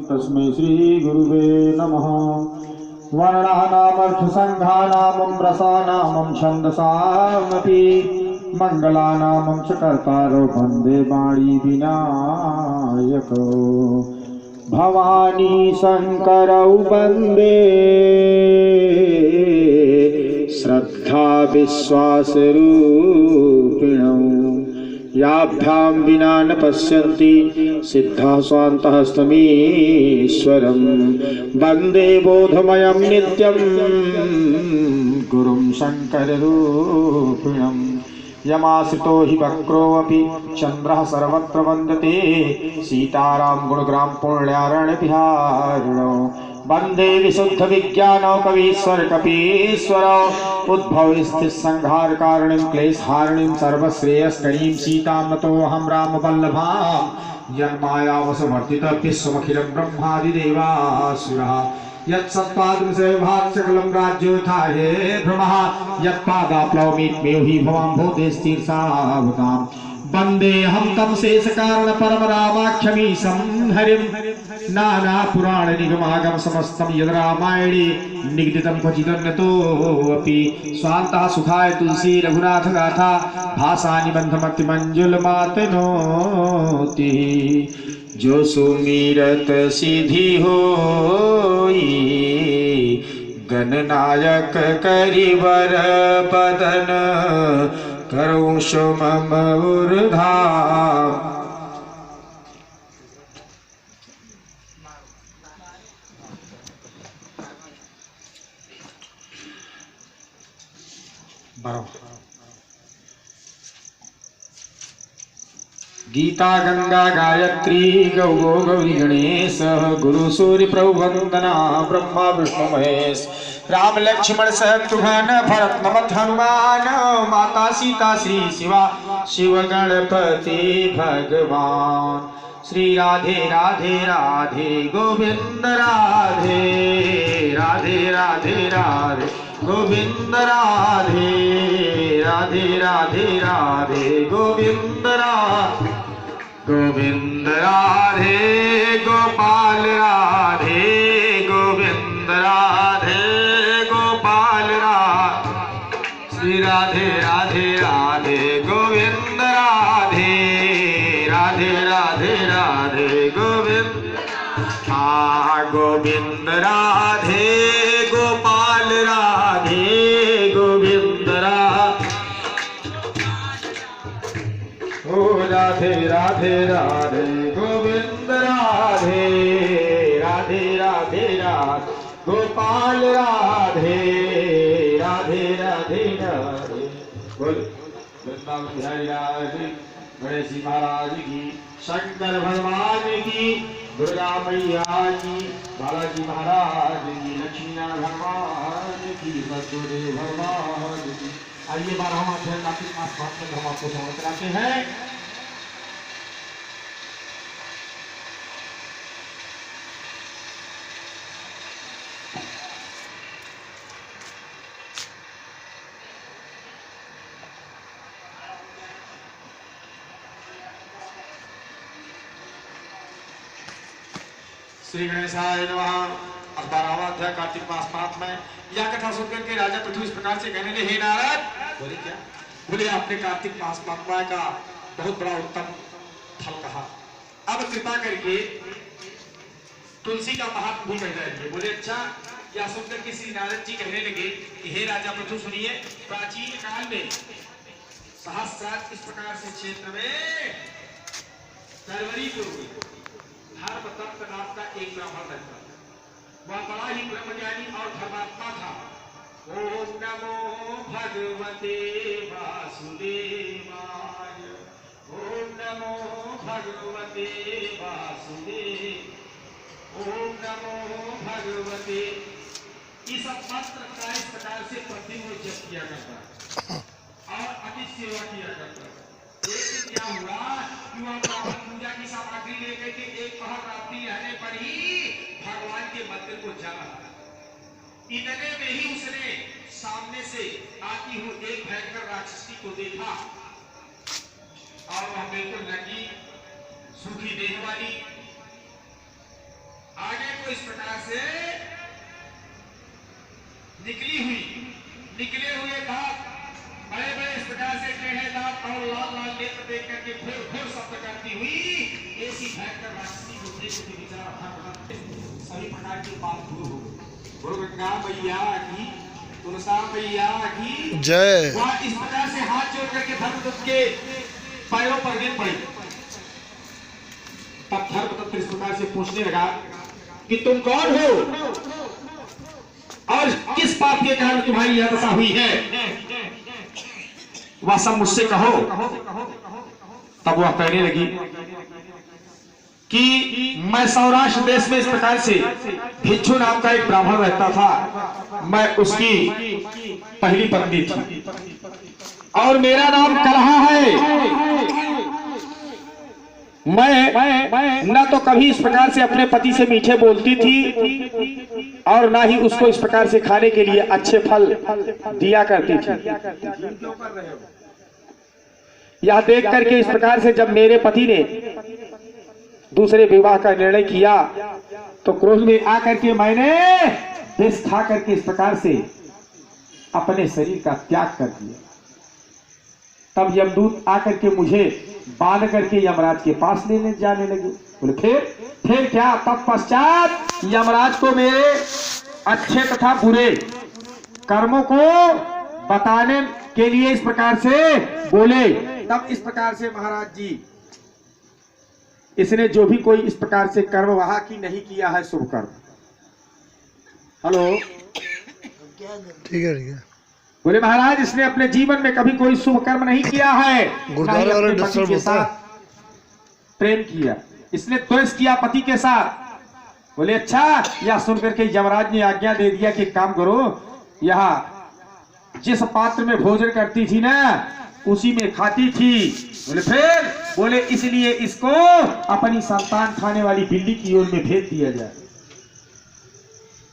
तस्मै श्री गुरुवे नमः। वर्णानामर्थसङ्घानामं रसानामं छन्दसामपि मङ्गलानामं च कर्तारो वन्दे वाणी विनायको। भवानी शङ्करौ वन्दे श्रद्धा विश्वासरूपिणौ। याभ्यां विना न पश्यन्ति सिद्धाः स्वान्तहस्तमीश्वरं। वन्दे बोधमयं नित्यं गुरुं शङ्कररूपिणम्। यमाश्रितो हि वक्रोऽपि चन्द्रः सर्वत्र वन्दते सीताराम गुणग्राम पुण्यारण्यविहारिणो। वन्दे विशुद्धविज्ञानो कवीश्वर कपीश्वरो। उद्भव स्थित संहार कारणीं क्लेशहारिणीं सर्वश्रेयस्करीं सीतां नतोऽहं रामवल्लभां। यन्मायावशवर्तितः विश्वमखिलं ब्रह्मादिदेवासुरः। यत्सत्त्वादृशविभागसकलं राज्योत्थाये भ्रमः। यत्पादाप्लवमित्मेव हि भवां भूतेस्तीर्षावताम्। वन्देऽहं तं शेषकारण परम रामाख्यमीशं हरिं। नाना पुराण निगमागम समस्तं यद् रामायणे निगदितं क्वचिदन्यतोऽपि। स्वान्ता सुखाय तुलसी रघुनाथ गाथा भाषा निबंधमति मंजुलमातनोति। जो सुमिरत सिद्धि होई गणनायक करिवर बदन। करो मम उर्धाम। गीता गंगा गायत्री गौ गो गौरी गणेश। गुरु सूर्य प्रभु वंदना ब्रह्मा विष्णु महेश। राम लक्ष्मण शत्रुघ्न भरत नमत हनुमान। माता सीता श्री शिवा शिव गणपति भगवान। श्री राधे राधे राधे गोविंद राधे राधे राधे राधे गोविंद राधे राधे राधे राधे गोविंद राधे गोविंद राधे गोपाल राधे गोविंद राधे गोपाल राधे। श्री राधे राधे राधे गोविंद राधे राधे राधे राधे गोविंद। गोविंद राधे गोपाल राधे गोविंद राधे। ओ राधे राधे राधे गोविंद राधे राधे राधे राधे गोपाल राधे राधे राधे राधे। बोल वृंदावन बिहारी लाल की, गणेश जी महाराज की, शंकर भगवान की, दुर्गा मैया की, बालाजी महाराज की, लक्ष्मीनारायण भगवान की, सतगुरुदेव भगवान की। आइए बार हम अध्ययन कार्तिक मास में हम आपको समझ कराते हैं। श्री गणेशाय नमः। 12वां अध्याय कार्तिक मास पाठ में यह कथा सुनकर के राजा पृथु इस प्रकार से कहने लगे, हे नारद। बोले क्या? बोले आपने कार्तिक मास महात्मा का बहुत बड़ा उत्तम फल कहा। अब कृपा करके तुलसी का महात्म भी कह दीजिए। बोले अच्छा। यह सुनकर के श्री नारद जी कहने लगे कि हे राजा पृथु सुनिए, प्राचीन काल में सहस्रार इस प्रकार से क्षेत्र में तरवरी को धर्म तत्व नाम का एक ब्राह्मण रहता था। वह बड़ा ही ब्रह्मज्ञानी और धर्मात्मा था। ओम नमो भगवते वासुदेवाय। ओम नमो भगवते वासुदेव। ओम नमो भगवते। इस मंत्र का इस प्रकार से प्रतिदिन जप किया करता और अति सेवा किया करता। एक दिन क्या हुआ कि वह ब्राह्मण पूजा की सामग्री लेकर के एक पहर रात्रि रहने पर ही भगवान के मंदिर को जा रहा। इतने में ही उसने सामने से आती हुई एक भयंकर राक्षसी को देखा और वह बिल्कुल नंगी सूखी देह वाली को इस प्रकार से निकले हुए दांत, बड़े बड़े इस प्रकार से टेढ़े दांत और लाल लाल नेत्र देख करके घोर घोर शब्द करती हुई ऐसी भयंकर राक्षसी को देखते बेचारा सभी प्रकार की बात शुरू हो। गुरु गंगा मैया की, तुलसा मैया की जय। वह इस प्रकार से हाथ जोड़ करके धर्मदत्त के पैरों पर गिर पड़ी। तब धर्मदत्त इस प्रकार से पूछने लगा कि तुम कौन हो और किस पाप के कारण तुम्हारी यह दशा हुई है, वह सब मुझसे कहो। तब वह कहने लगी कि मैं सौराष्ट्र देश में इस प्रकार से भिक्षु नाम का एक ब्राह्मण रहता था, मैं उसकी पहली पत्नी थी और मेरा नाम कलहा है। मैं न तो कभी इस प्रकार से अपने पति से मीठे बोलती थी और ना ही उसको इस प्रकार से खाने के लिए अच्छे फल दिया करती थी। यह देख करके इस प्रकार से जब मेरे पति ने दूसरे विवाह का निर्णय किया तो क्रोध में आकर के मैंने विष खा करके इस प्रकार से अपने शरीर का त्याग कर दिया। तब यमदूत आकर के मुझे बांध करके यमराज के पास लेने जाने लगे। बोले फिर क्या? तब पश्चात यमराज को मेरे अच्छे तथा बुरे कर्मों को बताने के लिए इस प्रकार से बोले। तब इस प्रकार से महाराज जी, इसने जो भी कोई इस प्रकार से कर्म वहा की नहीं किया है शुभ कर्म। हेलो, ठीक है बोले महाराज इसने अपने जीवन में कभी कोई शुभ कर्म नहीं किया है, गुरुद्वारे वाले डिस्टर्ब के साथ प्रेम किया, इसने द्वेष किया पति के साथ। बोले अच्छा, यह सुनकर के यमराज ने आज्ञा दे दिया कि काम करो, यहाँ जिस पात्र में भोजन करती थी ना उसी में खाती थी। बोले फिर? बोले इसलिए इसको अपनी संतान खाने वाली बिल्ली की ओर में भेज दिया जाए।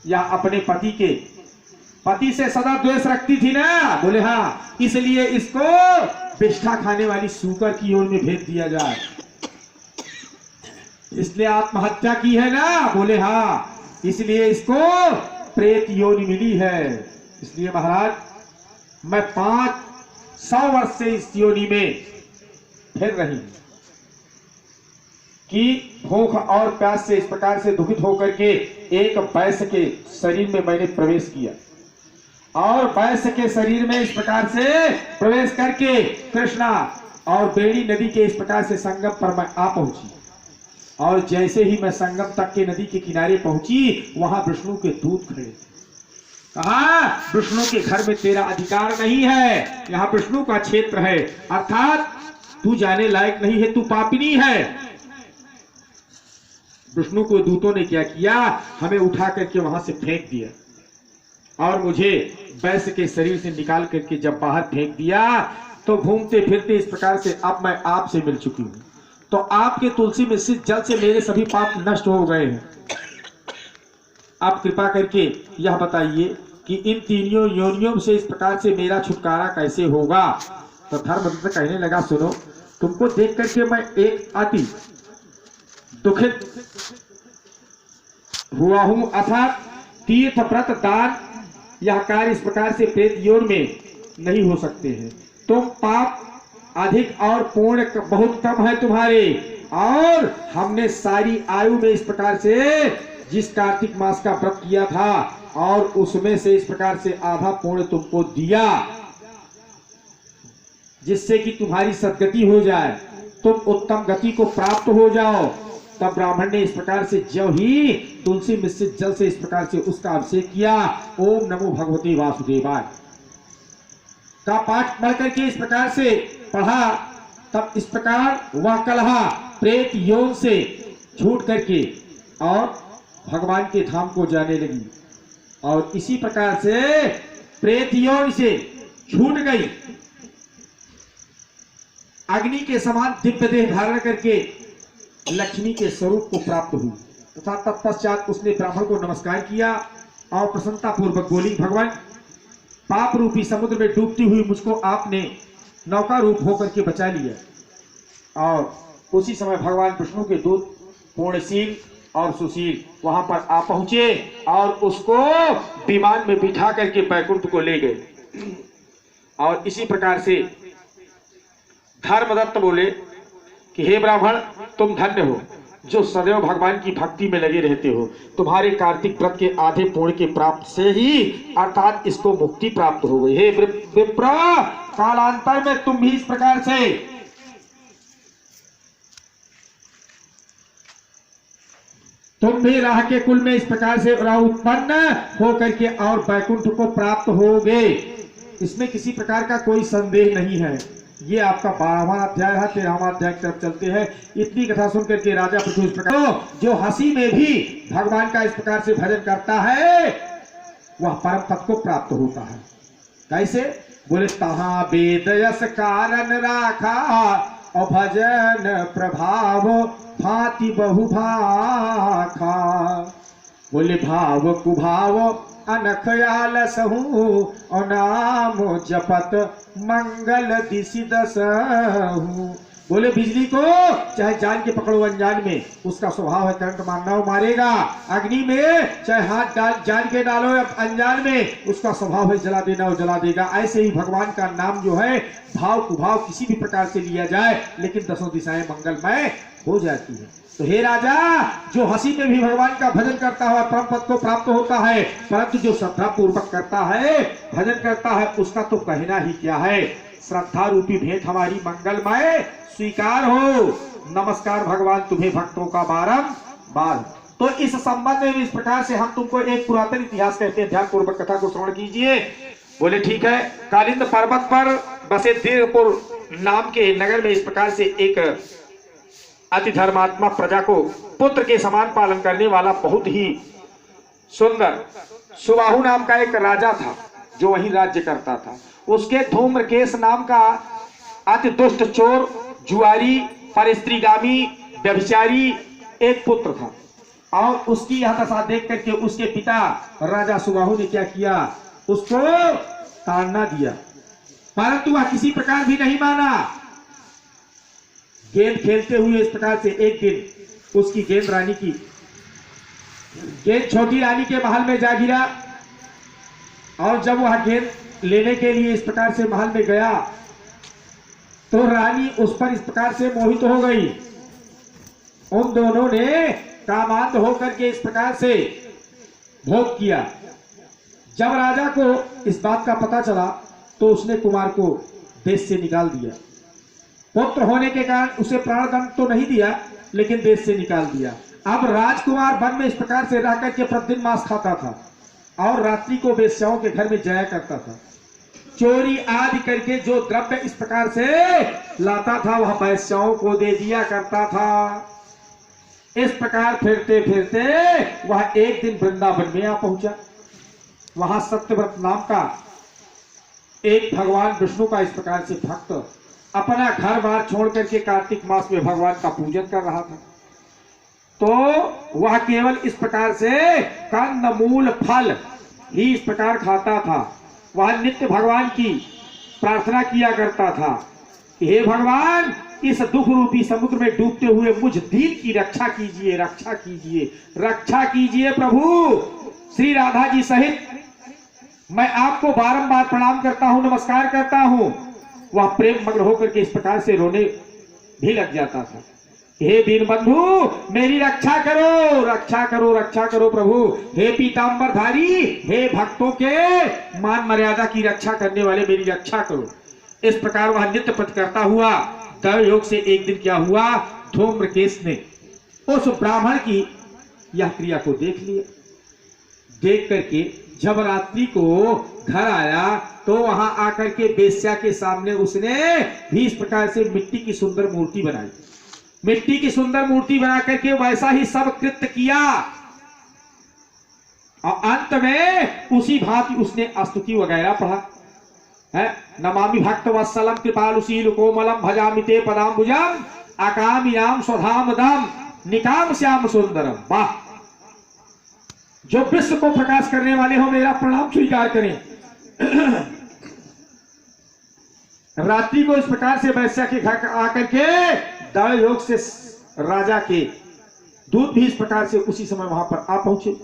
या अपने पति से सदा द्वेष रखती थी ना। बोले हाँ, इसलिए इसको विष्ठा खाने वाली सूकर की ओर में भेज दिया जाए। इसलिए आत्महत्या की है ना। बोले हाँ, इसलिए इसको प्रेत योनि मिली है। इसलिए महाराज मैं 500 वर्ष से इस योनि में फिर रही कि भूख और प्यास से इस प्रकार से दुखित होकर के एक वैश्य के शरीर में मैंने प्रवेश किया और वैश्य के शरीर में इस प्रकार से प्रवेश करके कृष्णा और बेड़ी नदी के इस प्रकार से संगम पर मैं आ पहुंची। और जैसे ही मैं संगम तक के नदी के किनारे पहुंची, वहां विष्णु के दूत खड़े थे। कहा विष्णु के घर में तेरा अधिकार नहीं है, यहाँ विष्णु का क्षेत्र है, अर्थात तू जाने लायक नहीं है, तू पापिनी है। विष्णु को दूतों ने क्या किया, हमें उठा करके वहां से फेंक दिया और मुझे वैश्य के शरीर से निकाल करके जब बाहर फेंक दिया तो घूमते फिरते इस प्रकार से अब मैं आपसे मिल चुकी हूं। तो आपके तुलसी में से जल से मेरे सभी पाप नष्ट हो गए हैं। आप कृपा करके यह बताइए कि इन तीनों योनियों से इस प्रकार से मेरा छुटकारा कैसे होगा। तो धर्मदत्त कहने लगा, सुनो, तुमको देख करके मैं एक अति दुखित हुआ हूं, अर्थात तीर्थ व्रत दान यह कार्य इस प्रकार से प्रेत योनि में नहीं हो सकते हैं। तुम पाप अधिक और पुण्य बहुत कम है तुम्हारे, और हमने सारी आयु में इस प्रकार से जिस कार्तिक मास का व्रत किया था और उसमें से इस प्रकार से आधा पुण्य तुमको दिया, जिससे कि तुम्हारी सद्गति हो जाए, तुम उत्तम गति को प्राप्त हो जाओ। तब ब्राह्मण ने इस प्रकार से जो ही तुलसी मिश्रित जल से इस प्रकार से उसका अभिषेक किया, ओम नमो भगवते वासुदेवाय का पाठ पढ़ करके इस प्रकार से पढ़ा। तब इस प्रकार वह कलहा प्रेत योनि से छूट करके और भगवान के धाम को जाने लगी, और इसी प्रकार से प्रेत योनि से छूट गई, अग्नि के समान दिव्य देह धारण करके लक्ष्मी के स्वरूप को प्राप्त हुई। तथा तत्पश्चात उसने ब्राह्मण को नमस्कार किया और प्रसन्नता पूर्वक बोली, भगवान पाप रूपी समुद्र में डूबती हुई मुझको आपने नौका रूप होकर के बचा लिया। और उसी समय भगवान विष्णु के दूत पूर्णशील और सुशील वहां पर आ पहुंचे और उसको विमान में बिठा करके बैकुंठ को ले गए। और इसी प्रकार से धर्मदत्त बोले कि हे ब्राह्मण, तुम धन्य हो जो सदैव भगवान की भक्ति में लगे रहते हो। तुम्हारे कार्तिक व्रत के आधे पूर्ण के प्राप्त से ही अर्थात इसको मुक्ति प्राप्त हो गई। हे विप्र, कालांतर में तुम भी इस प्रकार से तुम भी राह के कुल में इस प्रकार से उत्पन्न हो करके और बैकुंठ को प्राप्त होगे, इसमें किसी प्रकार का कोई संदेह नहीं है। ये आपका 12वां अध्याय है। 13वां अध्याय की तरफ चलते हैं। इतनी कथा सुन करके राजा पृथु इस प्रकार तो जो हंसी में भी भगवान का इस प्रकार से भजन करता है वह परम पद को प्राप्त होता है। कैसे? बोले तहा वेद यस कारण राखा और भजन प्रभाव भांति बहु भाखा। बोले भाव कुभाव अनखयाल सहू और नाम जपत मंगल दिशि दसहू। बोले बिजली को चाहे जान के पकड़ो अनजान में, उसका स्वभाव है करंट मारना, वो मारेगा। अग्नि में चाहे हाथ जान के डालो या अनजान में, उसका स्वभाव है जला देना, वो जला देगा। ऐसे ही भगवान का नाम जो है भाव कुभाव किसी भी प्रकार से लिया जाए लेकिन दसों दिशाएं मंगलमय हो जाती है। तो हे राजा, जो हंसी में भी भगवान का भजन करता है परम पद को प्राप्त होता है, परंतु जो श्रद्धा पूर्वक करता है भजन करता है उसका तो कहना ही क्या है। श्रद्धा रूपी भेंट हमारी मंगलमय स्वीकार हो। नमस्कार भगवान तुम्हें भक्तों का बारंबार। तो इस संबंध में इस प्रकार से हम तुमको एक पुरातन इतिहास कहते हैं, ध्यान पूर्वक कथा को श्रवण कीजिए। बोले ठीक है। कालिंद पर्वत पर बसे दीर्घपुर नाम के नगर में इस प्रकार से एक अति धर्मात्मा प्रजा को पुत्र के समान पालन करने वाला बहुत ही सुंदर सुबाहु नाम का एक राजा था जो वहीं राज्य करता था। उसके धूम्रकेश नाम का अति दुष्ट चोर, जुआरी, परस्त्रीगामी, व्यभिचारी एक पुत्र था। और उसकी यह दशा देख करके उसके पिता राजा सुबाहु ने क्या किया, उसको ताड़ना दिया, परंतु वह किसी प्रकार भी नहीं माना। गेंद खेलते हुए इस प्रकार से एक दिन उसकी गेंद छोटी रानी के महल में जा गिरा। और जब वह गेंद लेने के लिए इस प्रकार से महल में गया तो रानी उस पर इस प्रकार से मोहित हो गई। उन दोनों ने कामांध होकर के इस प्रकार से भोग किया। जब राजा को इस बात का पता चला तो उसने कुमार को देश से निकाल दिया। पुत्र होने के कारण उसे प्राणदंड तो नहीं दिया लेकिन देश से निकाल दिया। अब राजकुमार वन में इस प्रकार से रह करके प्रतिदिन मांस खाता था और रात्रि को वेश्याओं के घर में जाया करता था। चोरी आदि करके जो द्रव्य इस प्रकार से लाता था वह वेश्याओं को दे दिया करता था। इस प्रकार फिरते फिरते वह एक दिन वृंदावन में आ पहुंचा। वहां सत्यव्रत नाम का एक भगवान विष्णु का इस प्रकार से भक्त अपना घर बार छोड़ करके कार्तिक मास में भगवान का पूजन कर रहा था। तो वह केवल इस प्रकार से कंद मूल फल ही इस प्रकार खाता था। वह नित्य भगवान की प्रार्थना किया करता था कि हे भगवान, इस दुख रूपी समुद्र में डूबते हुए मुझ दीन की रक्षा कीजिए, रक्षा कीजिए, रक्षा कीजिए प्रभु। श्री राधा जी सहित मैं आपको बारंबार प्रणाम करता हूं, नमस्कार करता हूं। वह प्रेम मग्न होकर के इस प्रकार से रोने भी लग जाता था। हे दीन बंधु, मेरी रक्षा करो, रक्षा करो, रक्षा करो प्रभु। हे पीतांबरधारी, हे भक्तों के मान मर्यादा की रक्षा करने वाले, मेरी रक्षा करो। इस प्रकार वह नित्य पथ करता हुआ दैव योग से एक दिन क्या हुआ, धूम्रकेश ने उस ब्राह्मण की यह क्रिया को देख लिया। देख करके जब रात्रि को घर आया तो वहां आकर के वेश्या के सामने उसने भी इस प्रकार से मिट्टी की सुंदर मूर्ति बनाई। मिट्टी की सुंदर मूर्ति बना करके वैसा ही सब कृत्य किया और अंत में उसी भांति उसने स्तुति वगैरह पढ़ा है। नमामि भक्त वत्सलम कृपालुशील कोमलम भजामि ते पदाम्बुजम अकामियाम स्वधामदम निकाम श्याम सुंदरम। वाह, जो विश्व को प्रकाश करने वाले हो मेरा प्रणाम स्वीकार करें। रात्रि को इस प्रकार से वैश्या के घर आकर के दैव योग से राजा के दूत भी इस प्रकार से उसी समय वहां पर आ पहुंचे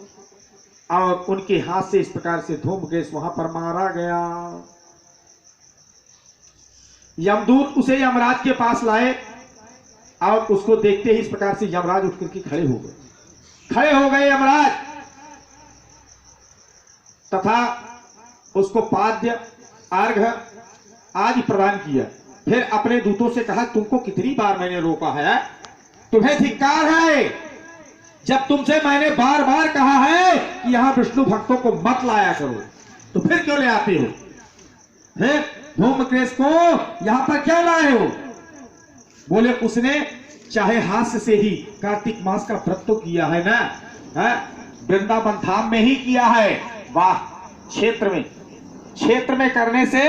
और उनके हाथ से इस प्रकार से धूम्रकेश वहां पर मारा गया। यमदूत उसे यमराज के पास लाए और उसको देखते ही इस प्रकार से यमराज उठ करके खड़े हो गए यमराज, तथा उसको पाद्य अर्घ्य आदि प्रदान किया। फिर अपने दूतों से कहा, तुमको कितनी बार मैंने रोका है, तुम्हें धिक्कार है, जब तुमसे मैंने बार बार कहा है कि यहां विष्णु भक्तों को मत लाया करो, तो फिर क्यों ले आते हो? फिर धूम्रकेश को यहां पर क्यों लाए हो? बोले, उसने चाहे हास्य से ही कार्तिक मास का व्रत तो किया है ना, वृंदावन धाम में ही किया है। वाह, क्षेत्र में करने से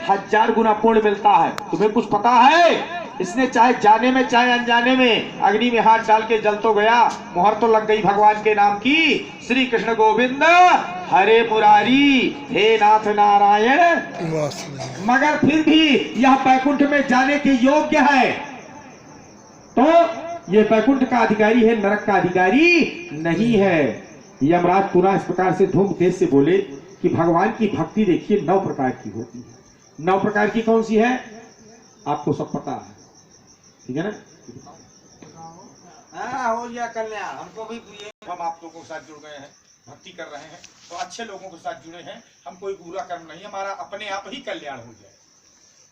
1000 गुना पुण्य मिलता है। तुम्हें कुछ पता है? इसने चाहे जाने में चाहे अनजाने में अग्नि में हाथ डाल के जल तो गया, मोहर तो लग गई भगवान के नाम की। श्री कृष्ण गोविंद हरे मुरारी, हे नाथ नारायण, मगर फिर भी यह बैकुंठ में जाने के योग्य है। तो ये बैकुंठ का अधिकारी है, नरक का अधिकारी नहीं है। यमराज पुनः इस प्रकार से धूम्रकेश से बोले कि भगवान की भक्ति देखिए 9 प्रकार की होती है। 9 प्रकार की कौन सी है? आपको सब पता है, ठीक है ना? हो गया कल्याण, हमको भी हम आप लोगों के साथ जुड़ गए हैं, भक्ति कर रहे हैं, तो अच्छे लोगों के साथ जुड़े हैं। हम कोई बुरा कर्म नहीं, हमारा अपने आप ही कल्याण हो जाए।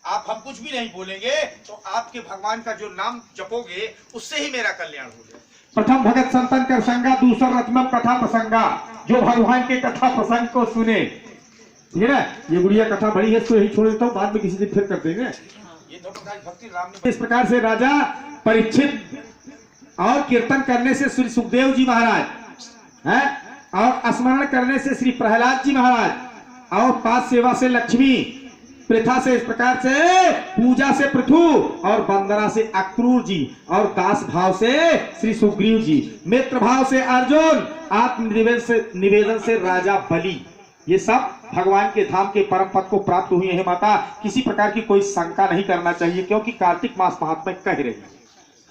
आप हम कुछ भी नहीं बोलेंगे तो आपके भगवान का जो नाम जपोगे उससे ही मेरा कल्याण हो जाए। प्रथम भगत संतन कर संगा, दूसरा रत्नम कथा प्रसंगा। जो भगवान के कथा प्रसंग को सुने, ठीक है ना? ये गुड़िया कथा बड़ी है, इसको यही छोड़ देता हूँ, बाद में किसी दिन फिर कर देंगे। ये 2 प्रकार की भक्ति राम ने। इस प्रकार से राजा परीक्षित और कीर्तन करने से श्री सुखदेव जी महाराज हैं, और स्मरण करने से श्री प्रहलाद जी महाराज, और पाद सेवा से लक्ष्मी, प्रथा से इस प्रकार से पूजा से पृथु, और वंदना से अक्रूर जी, और दास भाव से श्री सुग्रीव जी, मित्र भाव से अर्जुन, आत्मनिवेदन से राजा बलि। ये सब भगवान के धाम के परम पद को प्राप्त हुए हैं। माता, किसी प्रकार की कोई शंका नहीं करना चाहिए, क्योंकि कार्तिक मास महात्मा कह रही है।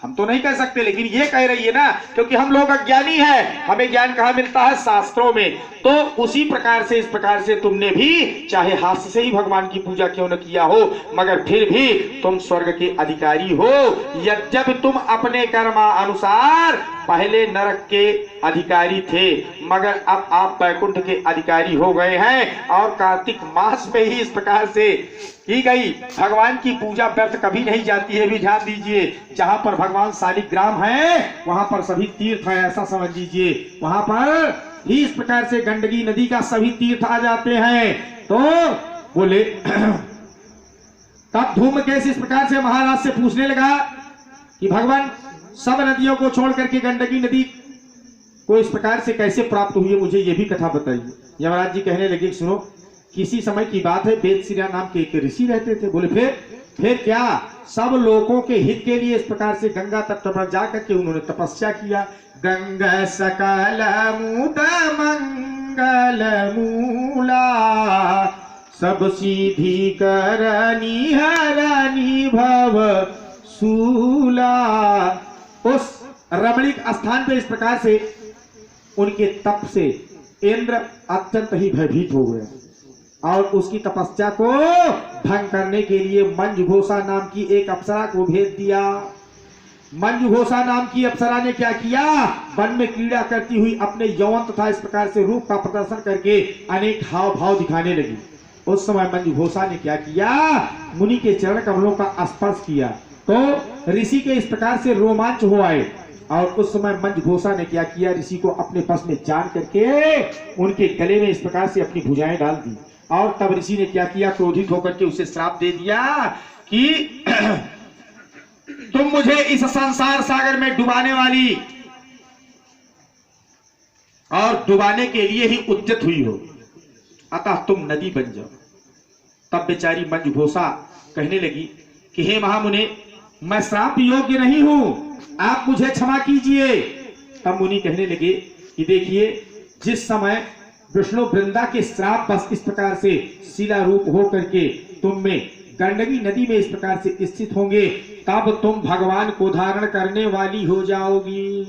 हम तो नहीं कह सकते, लेकिन ये कह रही है ना, क्योंकि हम लोग अज्ञानी हैं। हमें ज्ञान कहाँ मिलता है? शास्त्रों में। तो उसी प्रकार से इस प्रकार से तुमने भी चाहे हास्य से ही भगवान की पूजा क्यों न किया हो, मगर फिर भी तुम स्वर्ग के अधिकारी हो। यद्यपि तुम अपने कर्मानुसार पहले नरक के अधिकारी थे, मगर अब आप बैकुंठ के अधिकारी हो गए हैं। और कार्तिक मास में ही इस प्रकार से की गई भगवान की पूजा व्यर्थ कभी नहीं जाती है। भी ध्यान दीजिए, जहां पर भगवान शालिग्राम है वहां पर सभी तीर्थ है, ऐसा समझ लीजिए। वहां पर ही इस प्रकार से गंडकी नदी का सभी तीर्थ आ जाते हैं। तो बोले तब धूम्रकेश इस प्रकार से महाराज से पूछने लगा कि भगवान सब नदियों को छोड़ करके गंडकी नदी को इस प्रकार से कैसे प्राप्त हुई है, मुझे ये भी कथा बताइए। यमराज जी कहने लगे, सुनो, किसी समय की बात है, वेदश्री नाम के एक ऋषि रहते थे। बोले फिर क्या? सब लोगों के हित के लिए इस प्रकार से गंगा तट पर जाकर के उन्होंने तपस्या किया। गंगा सकल मूत मंगल मूला, सब सीधी करनी हरनी भव सूला। उस रमणीक स्थान पे इस प्रकार से उनके तप से इंद्र अत्यंत ही भयभीत हो गया, और उसकी तपस्या को भंग करने के लिए मंजुघोषा नाम की एक अप्सरा को भेज दिया। मंजुघोषा नाम की अप्सरा ने क्या किया? वन में क्रीड़ा करती हुई अपने यौवन तथा इस प्रकार से रूप का प्रदर्शन करके अनेक हाव भाव दिखाने लगी। उस समय मंजुघोषा ने क्या किया? मुनि के चरण कमलों का स्पर्श किया, तो ऋषि के इस प्रकार से रोमांच हो आए। और उस समय मंजुघोषा ने क्या किया? ऋषि को अपने बस में जान करके उनके गले में इस प्रकार से अपनी भुजाएं डाल दी। और तब ऋषि ने क्या किया? क्रोधित होकर के उसे श्राप दे दिया कि तुम मुझे इस संसार सागर में डुबाने वाली और डुबाने के लिए ही उद्यत हुई हो, अतः तुम नदी बन जाओ। तब बेचारी मंजुघोषा कहने लगी कि हे महामुने, मैं श्राप योग्य नहीं हूं, आप मुझे क्षमा कीजिए। तब मुनि कहने लगे कि देखिए, जिस समय विष्णु वृंदा के श्राप बस इस प्रकार से शिला रूप हो करके तुम में गंडकी नदी में इस प्रकार से स्थित होंगे, तब तुम भगवान को धारण करने वाली हो जाओगी।